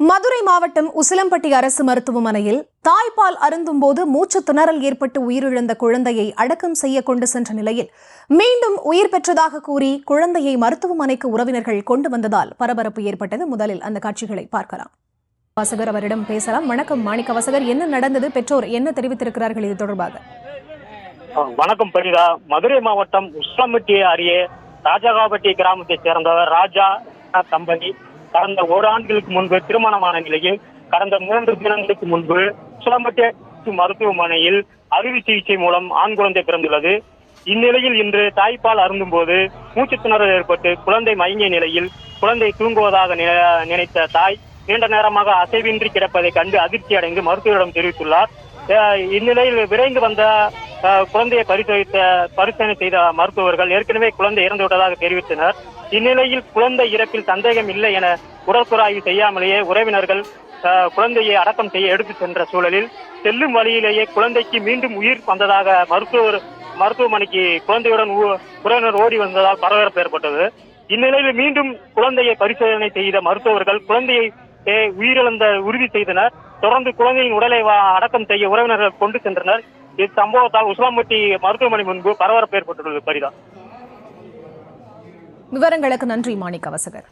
மதுரை மாவட்டம் உசிலம்பட்டி அரசு மருத்துவமனையில் தாய்ப்பால் அருந்தும் போது மூச்சு திணறல் ஏற்பட்டு உயிரிழந்த குழந்தையை அடக்கம் செய்ய கொண்டு சென்ற நிலையில் மீண்டும் உயிர் பெற்றதாக கூறி குழந்தையை மருத்துவமனைக்கு உறவினர்கள் கொண்டு வந்ததால் பரபரப்பு ஏற்பட்டது. முதலில் அந்த காட்சிகளை பார்க்கலாம். வாசகர் அவரிடம் பேசலாம். வணக்கம் மாணிக்க வாசகர், என்ன நடந்தது? பெற்றோர் என்ன தெரிவித்திருக்கிறார்கள் இது தொடர்பாக? வணக்கம் பரிதா. மதுரை மாவட்டம் உசிலம்பட்டி அருகே ராஜகாப்பட்டி கிராமத்தைச் சேர்ந்தவர் ராஜா தம்பதி கடந்த ஓராண்டுகளுக்கு முன்பு திருமணமான நிலையில் கடந்த 3 தினங்களுக்கு முன்பு உசிலம்பட்டி மருத்துவமனையில் அறுவை சிகிச்சை மூலம் ஆண் குழந்தை பிறந்துள்ளது. இந்நிலையில் இன்று தாய்ப்பால் அருந்தும் போது மூச்சு திணறல் ஏற்பட்டு குழந்தை மயங்கிய நிலையில் குழந்தை தூங்குவதாக நினைத்த தாய் நீண்ட நேரமாக அசைவின்றி கிடப்பதை கண்டு அதிர்ச்சி அடைந்து மருத்துவரிடம் தெரிவித்துள்ளார். இந்நிலையில் விரைந்து வந்த குழந்தையை பரிசோதனை செய்த மருத்துவர்கள் ஏற்கனவே குழந்தை இறந்துவிட்டதாக தெரிவித்தனர். இந்நிலையில் குழந்தை இறப்பில் சந்தேகம் இல்லை என உடற்குறாய்வு செய்யாமலேயே உறவினர்கள் குழந்தையை அடக்கம் செய்ய எடுத்து சென்ற சூழலில் செல்லும் வழியிலேயே குழந்தைக்கு மீண்டும் உயிர் வந்ததாக மருத்துவமனைக்கு குழந்தையுடன் உறவினர் ஓடி வந்ததால் பரபரப்பு ஏற்பட்டது. இந்நிலையில் மீண்டும் குழந்தையை பரிசோதனை செய்த மருத்துவர்கள் குழந்தையை உயிரிழந்த உறுதி செய்தனர். தொடர்ந்து குழந்தையின் உடலை அடக்கம் செய்ய உறவினர்கள் கொண்டு சென்றனர். இச்சம்பவத்தால் உசிலம்பட்டி மருத்துவமனை முன்பு பரபரப்பு ஏற்பட்டுள்ளது. பரிதா. விவரங்களுக்கு நன்றி மாணிக்க வாசகர்.